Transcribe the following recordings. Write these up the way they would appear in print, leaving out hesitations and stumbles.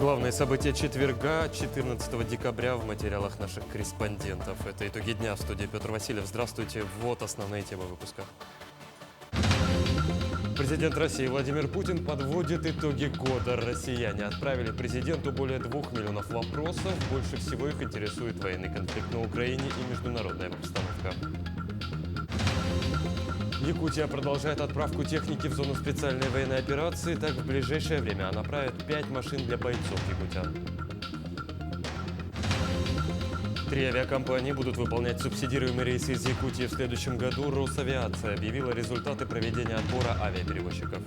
Главные события четверга, 14 декабря в материалах наших корреспондентов. Это итоги дня. В студии Петр Васильев. Здравствуйте. Вот основные темы выпуска. Президент России Владимир Путин подводит итоги года. Россияне отправили президенту более 2 миллионов вопросов. Больше всего их интересует военный конфликт на Украине и международная обстановка. Якутия продолжает отправку техники в зону специальной военной операции. Так, в ближайшее время она направит 5 машин для бойцов якутян. 3 авиакомпании будут выполнять субсидируемые рейсы из Якутии в следующем году. Росавиация объявила результаты проведения отбора авиаперевозчиков.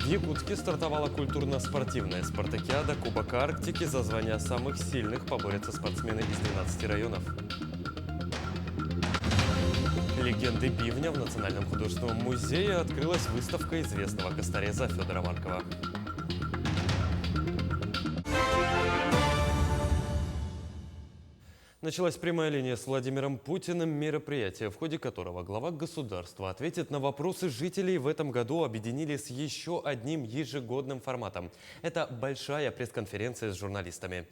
В Якутске стартовала культурно-спортивная спартакиада Кубок Арктики. За звание самых сильных поборются спортсмены из 12 районов. Легенды бивня в Национальном художественном музее открылась выставка известного костореза Федора Маркова. Началась прямая линия с Владимиром Путиным, мероприятие, в ходе которого глава государства ответит на вопросы жителей, в этом году объединили с еще одним ежегодным форматом. Это большая пресс-конференция с журналистами.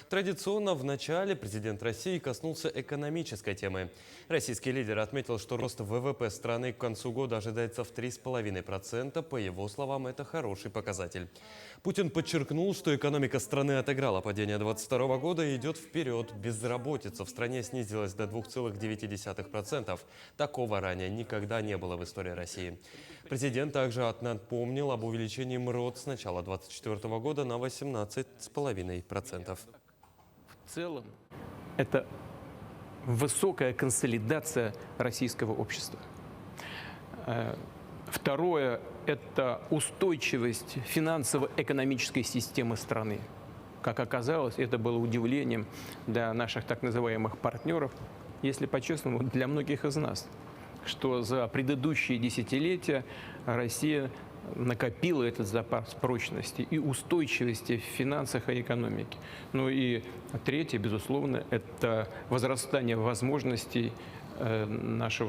Традиционно в начале президент России коснулся экономической темы. Российский лидер отметил, что рост ВВП страны к концу года ожидается в 3,5%. По его словам, это хороший показатель. Путин подчеркнул, что экономика страны отыграла падение 2022 года и идет вперед. Безработица в стране снизилась до 2,9%. Такого ранее никогда не было в истории России. Президент также напомнил об увеличении МРОТ с начала 2024 года на 18,5%. В целом, это высокая консолидация российского общества. Второе – это устойчивость финансово-экономической системы страны. Как оказалось, это было удивлением для наших так называемых партнеров, если по-честному, для многих из нас, что за предыдущие десятилетия Россия накопила этот запас прочности и устойчивости в финансах и экономике. Ну и третье, безусловно, это возрастание возможностей нашей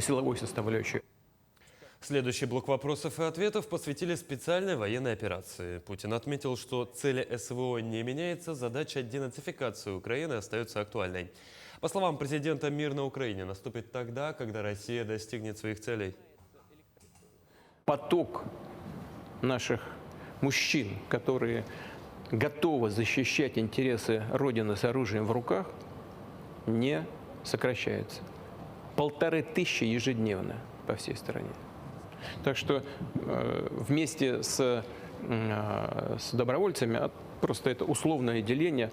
силовой составляющей. Следующий блок вопросов и ответов посвятили специальной военной операции. Путин отметил, что цели СВО не меняется, задача денацификации Украины остается актуальной. По словам президента, мир на Украине наступит тогда, когда Россия достигнет своих целей. Поток наших мужчин, которые готовы защищать интересы Родины с оружием в руках, не сокращается. 1500 ежедневно по всей стране. Так что вместе с добровольцами, просто это условное деление,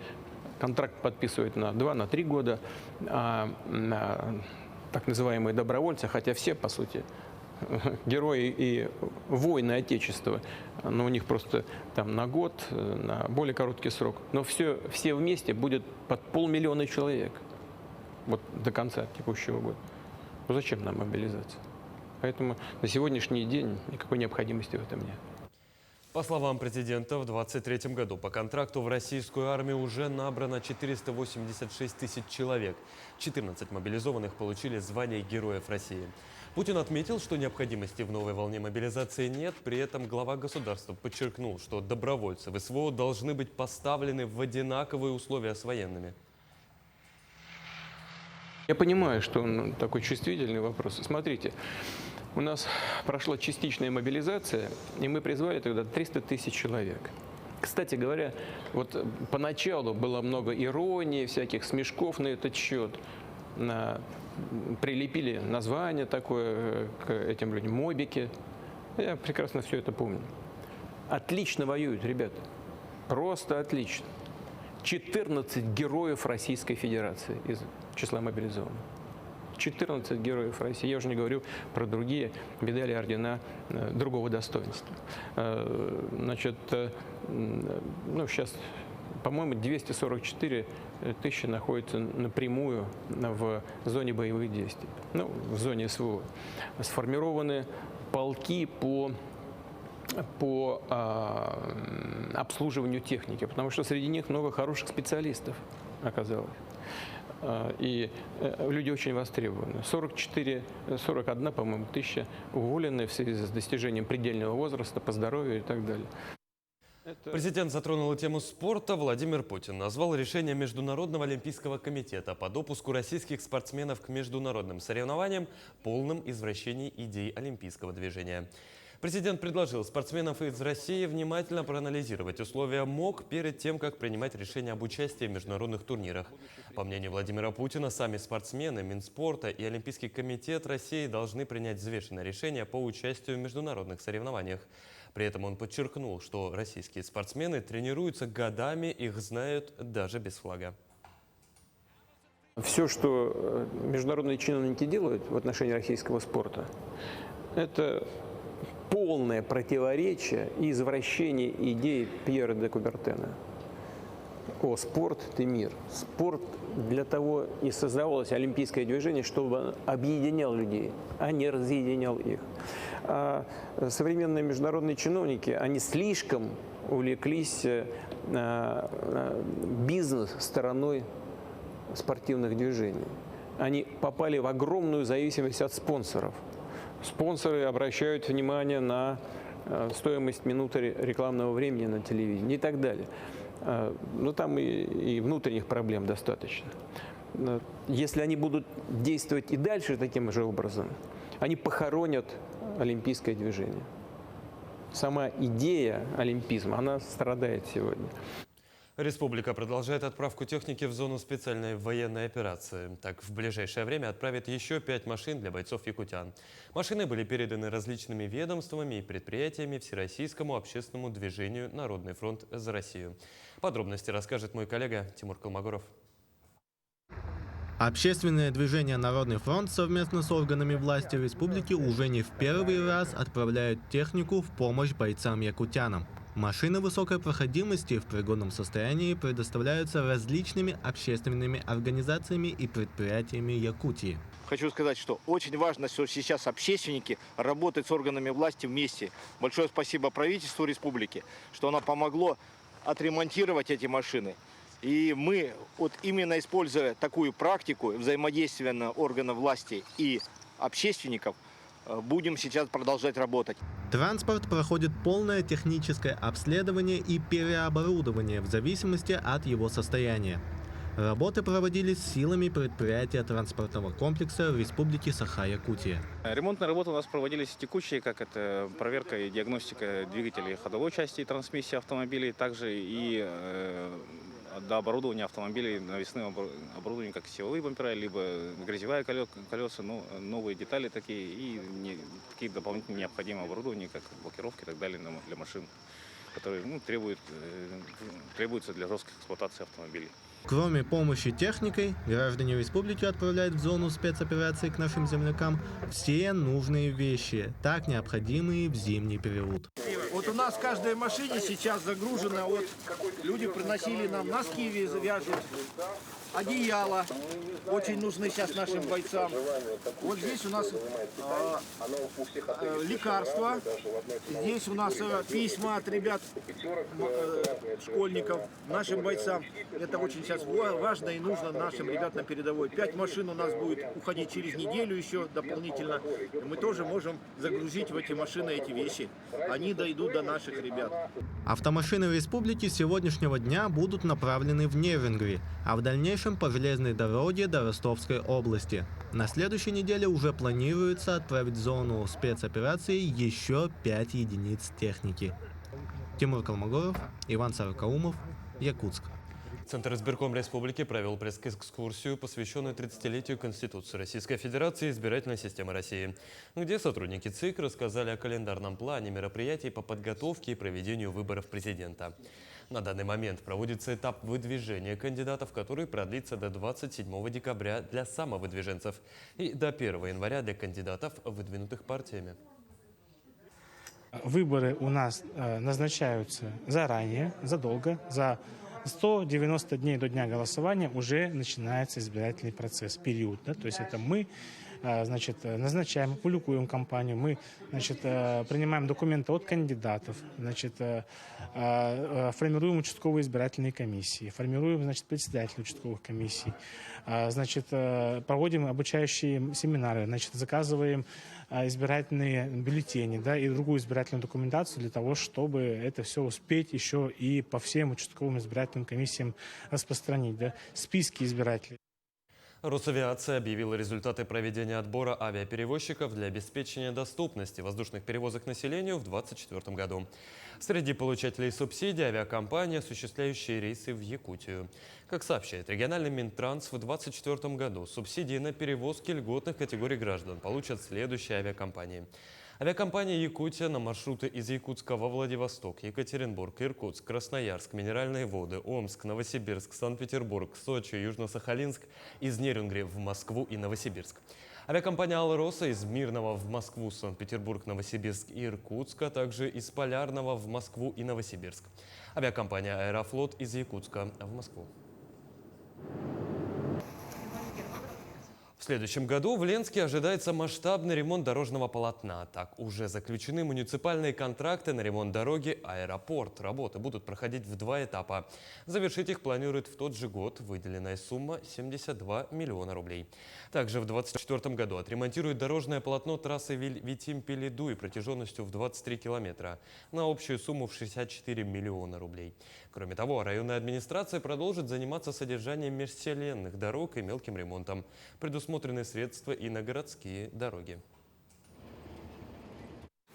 контракт подписывают на 2-3 года, так называемые добровольцы, хотя все, по сути, герои и воины Отечества, но у них просто там на год, на более короткий срок. Но все вместе будет под 500 000 человек вот до конца текущего года. Ну зачем нам мобилизация? Поэтому на сегодняшний день никакой необходимости в этом нет. По словам президента, в 2023 году по контракту в российскую армию уже набрано 486 тысяч человек. 14 мобилизованных получили звание Героев России. Путин отметил, что необходимости в новой волне мобилизации нет. При этом глава государства подчеркнул, что добровольцы в СВО должны быть поставлены в одинаковые условия с военными. Я понимаю, что он такой чувствительный вопрос. Смотрите, у нас прошла частичная мобилизация, и мы призвали тогда 300 тысяч человек. Кстати говоря, вот поначалу было много иронии, всяких смешков на этот счет. Прилепили название такое к этим людям, мобики. Я прекрасно все это помню. Отлично воюют, ребята. Просто отлично. 14 героев Российской Федерации из числа мобилизованных. 14 героев России. Я уже не говорю про другие медали, ордена другого достоинства. Значит, ну, сейчас, по-моему, 244 тысячи находятся напрямую в зоне боевых действий, ну, в зоне СВО. Сформированы полки по обслуживанию техники, потому что среди них много хороших специалистов оказалось. И люди очень востребованы. 41, по-моему, тысяча уволены в связи с достижением предельного возраста по здоровью и так далее. Президент затронул тему спорта. Владимир Путин назвал решение Международного олимпийского комитета по допуску российских спортсменов к международным соревнованиям полным извращением идей олимпийского движения. Президент предложил спортсменов из России внимательно проанализировать условия МОК перед тем, как принимать решение об участии в международных турнирах. По мнению Владимира Путина, сами спортсмены, Минспорта и Олимпийский комитет России должны принять взвешенное решение по участию в международных соревнованиях. При этом он подчеркнул, что российские спортсмены тренируются годами, их знают даже без флага. Все, что международные чиновники делают в отношении российского спорта, это полное противоречие и извращение идей Пьера де Кубертена. Спорт – это мир. Спорт для того и создавалось олимпийское движение, чтобы объединял людей, а не разъединял их. А современные международные чиновники, они слишком увлеклись бизнес-стороной спортивных движений. Они попали в огромную зависимость от спонсоров. Спонсоры обращают внимание на стоимость минуты рекламного времени на телевидении и так далее. Но там и внутренних проблем достаточно. Если они будут действовать и дальше таким же образом, они похоронят олимпийское движение. Сама идея олимпизма, она страдает сегодня. Республика продолжает отправку техники в зону специальной военной операции. Так, в ближайшее время отправят еще 5 машин для бойцов якутян. Машины были переданы различными ведомствами и предприятиями Всероссийскому общественному движению «Народный фронт за Россию». Подробности расскажет мой коллега Тимур Колмогоров. Общественное движение «Народный фронт» совместно с органами власти республики уже не в первый раз отправляют технику в помощь бойцам-якутянам. Машины высокой проходимости в пригодном состоянии предоставляются различными общественными организациями и предприятиями Якутии. Хочу сказать, что очень важно, что сейчас общественники работают с органами власти вместе. Большое спасибо правительству республики, что оно помогло отремонтировать эти машины. И мы, именно используя такую практику взаимодействия органов власти и общественников, будем сейчас продолжать работать. Транспорт проходит полное техническое обследование и переоборудование в зависимости от его состояния. Работы проводились силами предприятия транспортного комплекса Республики Саха-Якутия. Ремонтные работы у нас проводились текущие, как это проверка и диагностика двигателей ходовой части и трансмиссии автомобилей, также и до оборудования автомобилей, навесным оборудованием, как силовые бампера, либо грязевые колеса, новые детали такие и такие дополнительные необходимые оборудования, как блокировки и так далее для машин, которые требуются для жесткой эксплуатации автомобилей. Кроме помощи техникой, граждане республики отправляют в зону спецоперации к нашим землякам все нужные вещи, так необходимые в зимний период. Вот у нас в каждой машине сейчас загружено, люди приносили нам носки, вяжут, одеяло, очень нужны сейчас нашим бойцам. Вот здесь у нас лекарства, здесь у нас письма от ребят, школьников, нашим бойцам. Это очень сейчас важно и нужно нашим ребятам на передовой. 5 машин у нас будет уходить через неделю еще дополнительно. Мы тоже можем загрузить в эти машины эти вещи. Они дойдут до наших ребят. Автомашины республики с сегодняшнего дня будут направлены в Нерюнгри, а в дальнейшем по железной дороге до Ростовской области. На следующей неделе уже планируется отправить в зону спецоперации еще 5 единиц техники. Тимур Колмогоров, Иван Саракаумов, Якутск. Центр избирком республики провел пресс-экскурсию, посвященную 30-летию Конституции Российской Федерации и избирательной системы России, где сотрудники ЦИК рассказали о календарном плане мероприятий по подготовке и проведению выборов президента. На данный момент проводится этап выдвижения кандидатов, который продлится до 27 декабря для самовыдвиженцев и до 1 января для кандидатов, выдвинутых партиями. Выборы у нас назначаются заранее, задолго, за 190 дней до дня голосования уже начинается избирательный процесс, период. Да? То есть это мы значит, назначаем, публикуем компанию, мы, значит, принимаем документы от кандидатов, значит, формируем участковые избирательные комиссии, формируем, значит, председателей участковых комиссий, значит, проводим обучающие семинары, значит, заказываем избирательные бюллетени, да, и другую избирательную документацию для того, чтобы это все успеть еще и по всем участковым избирательным комиссиям распространить, да, списки избирателей. Росавиация объявила результаты проведения отбора авиаперевозчиков для обеспечения доступности воздушных перевозок населению в 2024 году. Среди получателей субсидий авиакомпании, осуществляющие рейсы в Якутию. Как сообщает региональный Минтранс, в 2024 году субсидии на перевозки льготных категорий граждан получат следующие авиакомпании. Авиакомпания «Якутия» на маршруты из Якутска во Владивосток, Екатеринбург, Иркутск, Красноярск, Минеральные воды, Омск, Новосибирск, Санкт-Петербург, Сочи, Южно-Сахалинск, из Нерюнгри в Москву и Новосибирск. Авиакомпания «Алроса» из Мирного в Москву, Санкт-Петербург, Новосибирск и Иркутск, а также из Полярного в Москву и Новосибирск. Авиакомпания «Аэрофлот» из Якутска в Москву. В следующем году в Ленске ожидается масштабный ремонт дорожного полотна. Так, уже заключены муниципальные контракты на ремонт дороги «Аэропорт». Работы будут проходить в 2 этапа. Завершить их планируют в тот же год. Выделенная сумма – 72 миллиона рублей. Также в 2024 году отремонтируют дорожное полотно трассы Витим-Пелидуй протяженностью в 23 километра на общую сумму в 64 миллиона рублей. Кроме того, районная администрация продолжит заниматься содержанием межселенных дорог и мелким ремонтом. Предусмотрены средства и на городские дороги.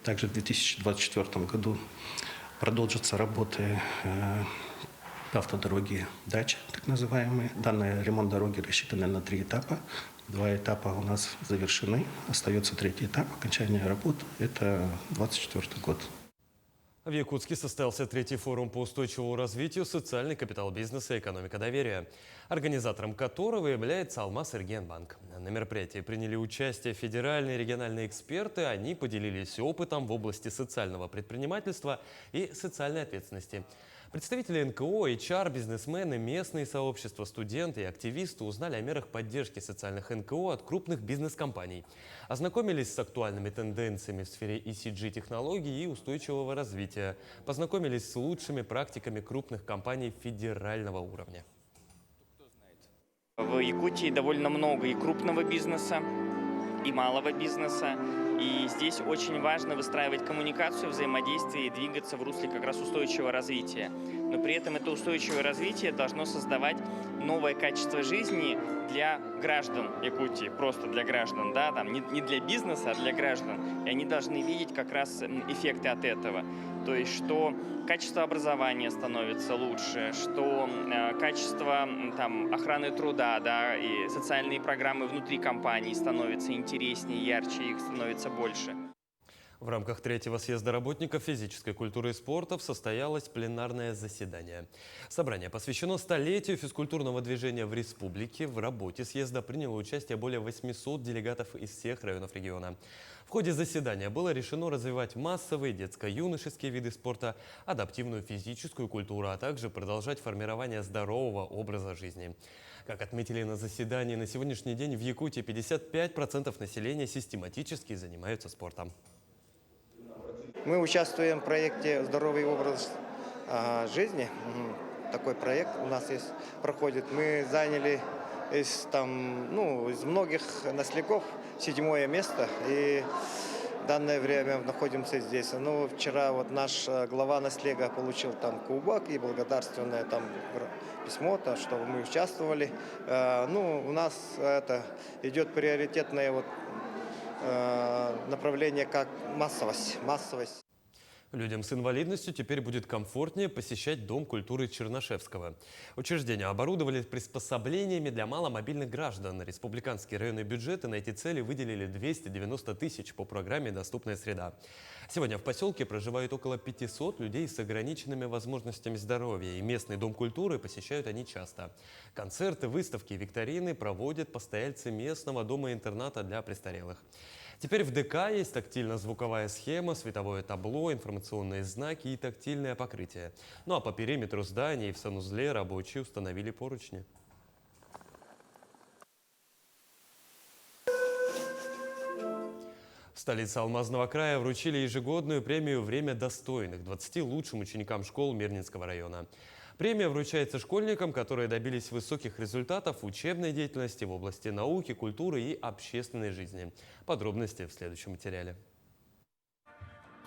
Также в 2024 году продолжатся работы автодороги «Дача», так называемые. Данный ремонт дороги рассчитан на 3 этапа. 2 этапа у нас завершены. Остается 3-й этап окончания работ. Это 2024 год. В Якутске состоялся 3-й форум по устойчивому развитию «Социальный капитал бизнеса и экономика доверия», организатором которого является Алмаз-Эргенбанк. На мероприятии приняли участие федеральные и региональные эксперты. Они поделились опытом в области социального предпринимательства и социальной ответственности. Представители НКО, HR, бизнесмены, местные сообщества, студенты и активисты узнали о мерах поддержки социальных НКО от крупных бизнес-компаний. Ознакомились с актуальными тенденциями в сфере ESG-технологий и устойчивого развития. Познакомились с лучшими практиками крупных компаний федерального уровня. В Якутии довольно много и крупного бизнеса, и малого бизнеса. И здесь очень важно выстраивать коммуникацию, взаимодействие и двигаться в русле как раз устойчивого развития. Но при этом это устойчивое развитие должно создавать новое качество жизни для граждан Якутии, просто для граждан, да, там, не для бизнеса, а для граждан. И они должны видеть как раз эффекты от этого. То есть, что качество образования становится лучше, что качество там, охраны труда, да, и социальные программы внутри компании становятся интереснее, ярче, их становится больше. В рамках 3-го съезда работников физической культуры и спорта состоялось пленарное заседание. Собрание посвящено столетию физкультурного движения в республике. В работе съезда приняло участие более 800 делегатов из всех районов региона. В ходе заседания было решено развивать массовые детско-юношеские виды спорта, адаптивную физическую культуру, а также продолжать формирование здорового образа жизни. Как отметили на заседании, на сегодняшний день в Якутии 55% населения систематически занимаются спортом. Мы участвуем в проекте «Здоровый образ жизни». Такой проект у нас есть, проходит. Мы заняли из многих наследников 7-е место. И в данное время находимся здесь. Вчера наш глава наслега получил там кубок и благодарственное там письмо, чтобы мы участвовали. У нас идет приоритетное направление как массовость. Людям с инвалидностью теперь будет комфортнее посещать Дом культуры Чернышевского. Учреждение оборудовали приспособлениями для маломобильных граждан. Республиканские районные бюджеты на эти цели выделили 290 тысяч по программе «Доступная среда». Сегодня в поселке проживают около 500 людей с ограниченными возможностями здоровья. И местный Дом культуры посещают они часто. Концерты, выставки и викторины проводят постояльцы местного дома-интерната для престарелых. Теперь в ДК есть тактильно-звуковая схема, световое табло, информационные знаки и тактильное покрытие. А по периметру здания и в санузле рабочие установили поручни. столице Алмазного края вручили ежегодную премию «Время достойных» 20 лучшим ученикам школ Мирнинского района. Премия вручается школьникам, которые добились высоких результатов в учебной деятельности в области науки, культуры и общественной жизни. Подробности в следующем материале.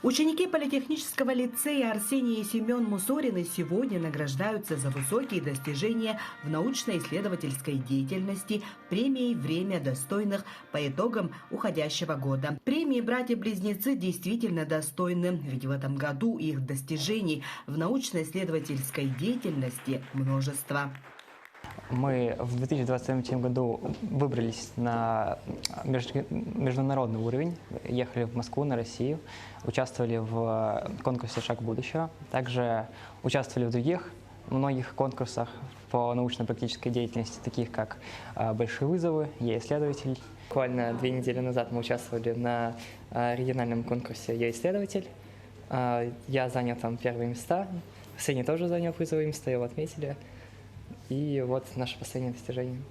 Ученики политехнического лицея Арсений и Семен Мусорины сегодня награждаются за высокие достижения в научно-исследовательской деятельности премией «Время достойных» по итогам уходящего года. Премии братья-близнецы действительно достойны, ведь в этом году их достижений в научно-исследовательской деятельности множество. Мы в 2023 году выбрались на международный уровень, ехали в Москву, на Россию, участвовали в конкурсе «Шаг будущего». Также участвовали в других многих конкурсах по научно-практической деятельности, таких как «Большие вызовы», «Я исследователь». Буквально 2 недели назад мы участвовали на региональном конкурсе «Я исследователь». Я занял там первые места, Сеня тоже занял призовые места, его отметили. И вот наше последнее достижение.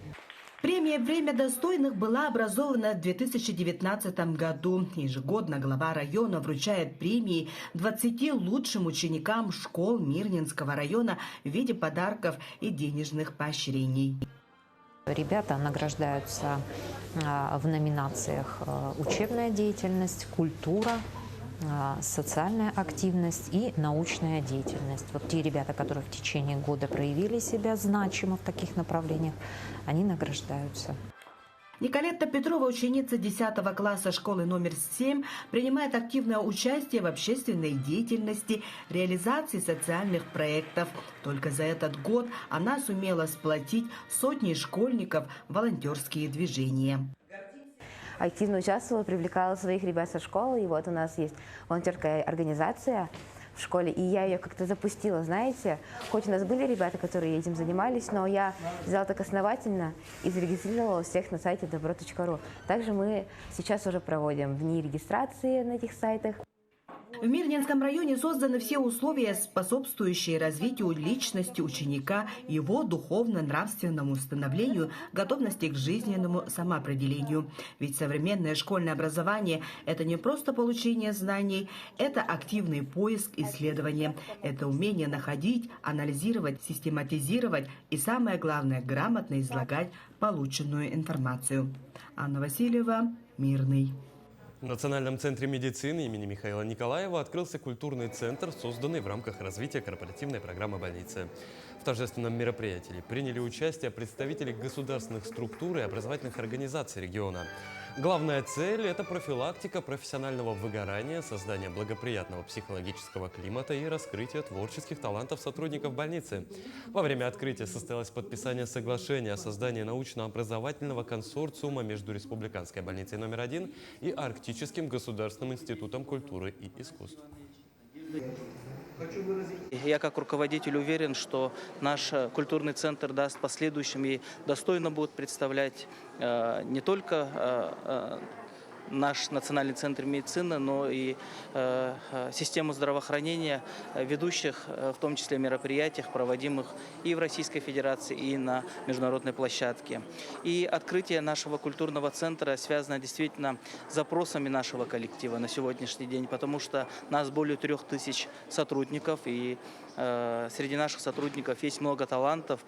Премия «Время достойных» была образована в 2019 году. Ежегодно глава района вручает премии 20 лучшим ученикам школ Мирнинского района в виде подарков и денежных поощрений. Ребята награждаются в номинациях «Учебная деятельность», «Культура», социальная активность и научная деятельность. Вот те ребята, которые в течение года проявили себя значимо в таких направлениях, они награждаются. Николетта Петрова, ученица 10 класса школы номер 7, принимает активное участие в общественной деятельности, реализации социальных проектов. Только за этот год она сумела сплотить сотни школьников в волонтерские движения. Активно участвовала, привлекала своих ребят со школы. И вот у нас есть волонтерская организация в школе, и я ее как-то запустила, знаете. Хоть у нас были ребята, которые этим занимались, но я взяла так основательно и зарегистрировала всех на сайте dobro.ru. Также мы сейчас уже проводим дни регистрации на этих сайтах. В Мирнинском районе созданы все условия, способствующие развитию личности ученика, его духовно-нравственному становлению, готовности к жизненному самоопределению. Ведь современное школьное образование – это не просто получение знаний, это активный поиск, исследования. Это умение находить, анализировать, систематизировать и, самое главное, грамотно излагать полученную информацию. Анна Васильева, Мирный. В Национальном центре медицины имени Михаила Николаева открылся культурный центр, созданный в рамках развития корпоративной программы больницы. В торжественном мероприятии приняли участие представители государственных структур и образовательных организаций региона. Главная цель – это профилактика профессионального выгорания, создание благоприятного психологического климата и раскрытие творческих талантов сотрудников больницы. Во время открытия состоялось подписание соглашения о создании научно-образовательного консорциума между Республиканской больницей номер 1 и Арктическим государственным институтом культуры и искусств. Я как руководитель уверен, что наш культурный центр даст последующим и достойно будет представлять не только наш Национальный центр медицины, но и систему здравоохранения, ведущих в том числе мероприятиях, проводимых и в Российской Федерации, и на международной площадке. И открытие нашего культурного центра связано действительно с запросами нашего коллектива на сегодняшний день, потому что нас более 3000 сотрудников, и среди наших сотрудников есть много талантов.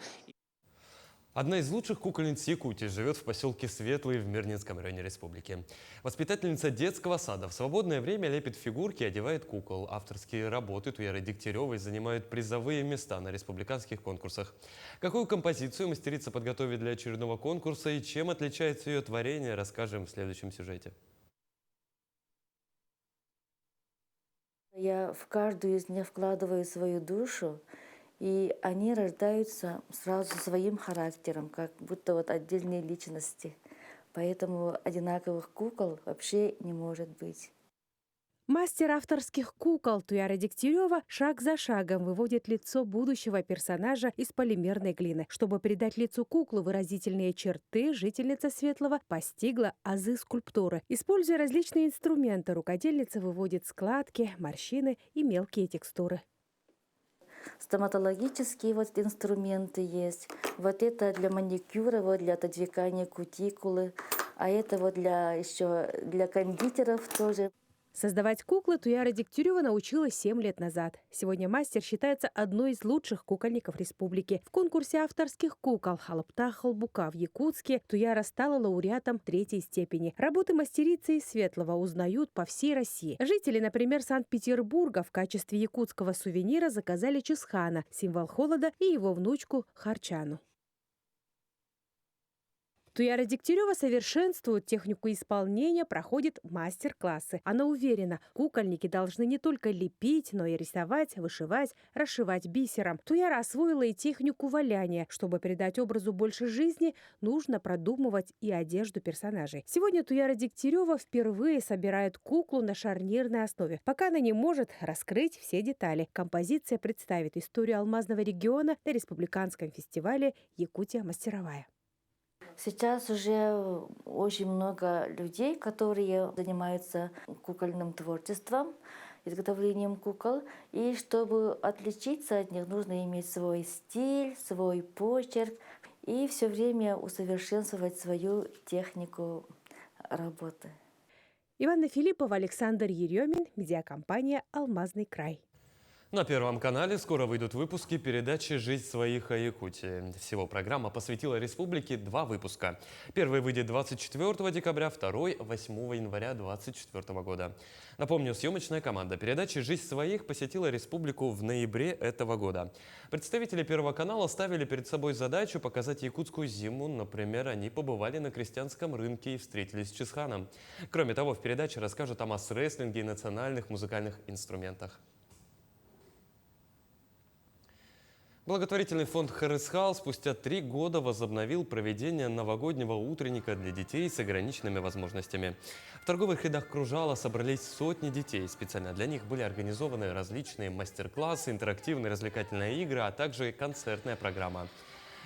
Одна из лучших кукольниц Якутии живет в поселке Светлый в Мирнинском районе республики. Воспитательница детского сада в свободное время лепит фигурки и одевает кукол. Авторские работы Туяры Дегтяревой занимают призовые места на республиканских конкурсах. Какую композицию мастерица подготовит для очередного конкурса и чем отличается ее творение, расскажем в следующем сюжете. Я в каждую из них вкладываю свою душу, и они рождаются сразу своим характером, как будто вот отдельные личности. Поэтому одинаковых кукол вообще не может быть. Мастер авторских кукол Туяра Дегтярева шаг за шагом выводит лицо будущего персонажа из полимерной глины. Чтобы придать лицу куклы выразительные черты, жительница Светлого постигла азы скульптуры. Используя различные инструменты, рукодельница выводит складки, морщины и мелкие текстуры. Стоматологические вот инструменты есть. Вот это для маникюра, вот для отодвигания кутикулы. А это вот еще для кондитеров тоже. Создавать куклы Туяра Дегтярева научилась 7 лет назад. Сегодня мастер считается одной из лучших кукольников республики. В конкурсе авторских кукол «Халыпта-Халбука» в Якутске Туяра стала лауреатом 3-й степени. Работы мастерицы из Светлого узнают по всей России. Жители, например, Санкт-Петербурга в качестве якутского сувенира заказали Чисхана, символ холода, и его внучку Харчану. Туяра Дегтярева совершенствует технику исполнения, проходит мастер-классы. Она уверена, кукольники должны не только лепить, но и рисовать, вышивать, расшивать бисером. Туяра освоила и технику валяния. Чтобы придать образу больше жизни, нужно продумывать и одежду персонажей. Сегодня Туяра Дегтярева впервые собирает куклу на шарнирной основе. Пока она не может раскрыть все детали. Композиция представит историю алмазного региона на республиканском фестивале «Якутия мастеровая». Сейчас уже очень много людей, которые занимаются кукольным творчеством, изготовлением кукол. И чтобы отличиться от них, нужно иметь свой стиль, свой почерк и все время усовершенствовать свою технику работы. Иванна Филиппова, Александр Еремин, медиакомпания «Алмазный край». На Первом канале скоро выйдут выпуски передачи «Жизнь своих» о Якутии. Всего программа посвятила республике 2 выпуска. Первый выйдет 24 декабря, второй – 8 января 2024 года. Напомню, съемочная команда передачи «Жизнь своих» посетила республику в ноябре этого года. Представители Первого канала ставили перед собой задачу показать якутскую зиму. Например, они побывали на крестьянском рынке и встретились с Чисханом. Кроме того, в передаче расскажут о масс-рестлинге и национальных музыкальных инструментах. Благотворительный фонд «Харысхал» спустя 3 года возобновил проведение новогоднего утренника для детей с ограниченными возможностями. В торговых рядах Кружала собрались сотни детей. Специально для них были организованы различные мастер-классы, интерактивные развлекательные игры, а также концертная программа.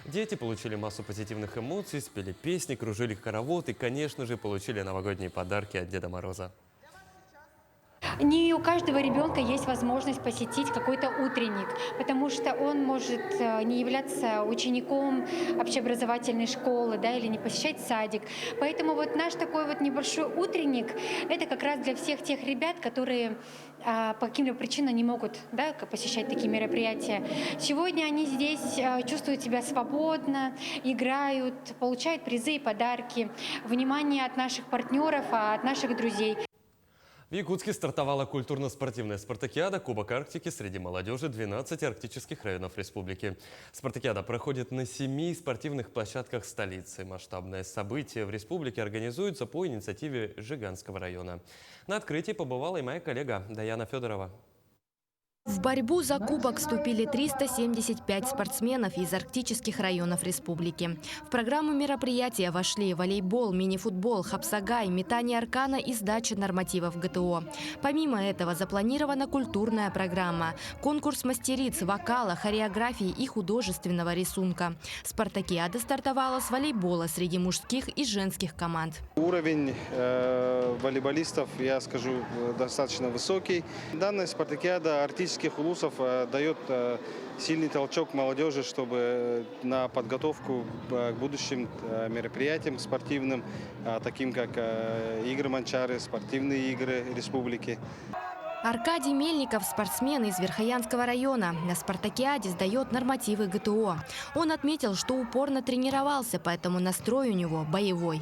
Дети получили массу позитивных эмоций, спели песни, кружили хоровод и, конечно же, получили новогодние подарки от Деда Мороза. Не у каждого ребенка есть возможность посетить какой-то утренник, потому что он может не являться учеником общеобразовательной школы, да, или не посещать садик. Поэтому вот наш такой вот небольшой утренник – это как раз для всех тех ребят, которые по каким-либо причинам не могут, да, посещать такие мероприятия. Сегодня они здесь чувствуют себя свободно, играют, получают призы и подарки, внимание от наших партнеров, от наших друзей. В Якутске стартовала культурно-спортивная спартакиада «Кубок Арктики» среди молодежи 12 арктических районов республики. Спартакиада проходит на 7 спортивных площадках столицы. Масштабное событие в республике организуется по инициативе Жиганского района. На открытии побывала и моя коллега Даяна Федорова. В борьбу за кубок вступили 375 спортсменов из арктических районов республики. В программу мероприятия вошли волейбол, мини-футбол, хапсагай, метание аркана и сдача нормативов ГТО. Помимо этого запланирована культурная программа, конкурс мастериц, вокала, хореографии и художественного рисунка. Спартакиада стартовала с волейбола среди мужских и женских команд. Уровень волейболистов, я скажу, достаточно высокий. Данная спартакиада арктических улусов дает сильный толчок молодежи, чтобы на подготовку к будущим мероприятиям спортивным, таким как игры Манчары, спортивные игры республики. Аркадий Мельников – спортсмен из Верхоянского района. На спартакиаде сдает нормативы ГТО. Он отметил, что упорно тренировался, поэтому настрой у него боевой.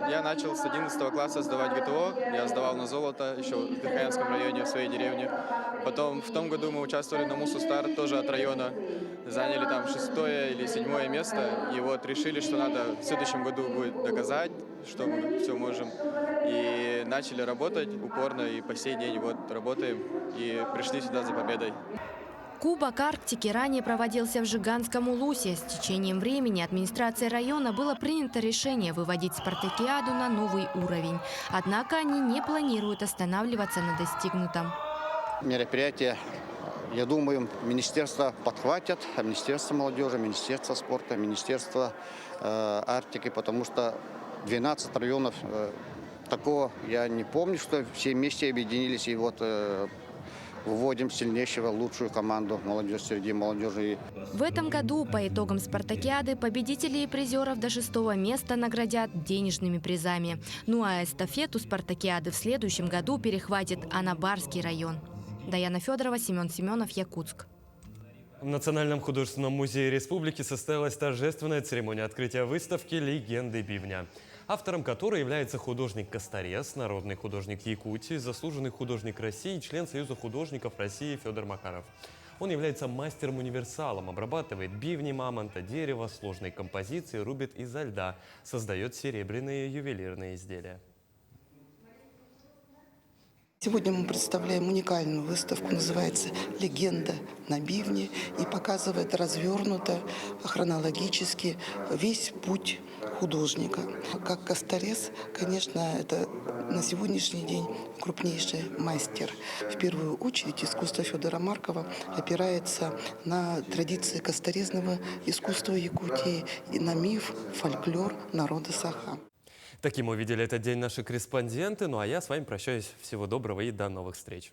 Я начал с 11 класса сдавать ГТО. Я сдавал на золото еще в Верхоянском районе, в своей деревне. Потом в том году мы участвовали на Мусу Стар, тоже от района. Заняли там 6-е или 7-е место. И вот решили, что надо в следующем году будет доказать, что мы все можем. И начали работать упорно, и по сей день вот работаем. И пришли сюда за победой. Кубок Арктики ранее проводился в Жиганском улусе. С течением времени администрацией района было принято решение выводить спартакиаду на новый уровень. Однако они не планируют останавливаться на достигнутом. Мероприятие, я думаю, министерство подхватят, Министерство молодежи, Министерство спорта, Министерство Арктики, потому что 12 районов, такого я не помню, что все вместе объединились и вот выводим сильнейшего, лучшую команду молодежи среди молодежи. В этом году по итогам спартакиады победителей и призеров до 6-го места наградят денежными призами. Ну а эстафету спартакиады в следующем году перехватит Анабарский район. Даяна Федорова, Семен Семенов, Якутск. В Национальном художественном музее республики состоялась торжественная церемония открытия выставки «Легенды бивня», автором которой является художник Косторез, народный художник Якутии, заслуженный художник России и член Союза художников России Федор Макаров. Он является мастером-универсалом, обрабатывает бивни, мамонта, дерево, сложные композиции, рубит изо льда, создает серебряные ювелирные изделия. Сегодня мы представляем уникальную выставку, называется «Легенда на бивне», и показывает развернуто, хронологически весь путь художника. Как Косторез, конечно, это на сегодняшний день крупнейший мастер. В первую очередь искусство Федора Маркова опирается на традиции косторезного искусства Якутии и на миф, фольклор народа Саха. Таким увидели этот день наши корреспонденты. Ну а я с вами прощаюсь. Всего доброго и до новых встреч.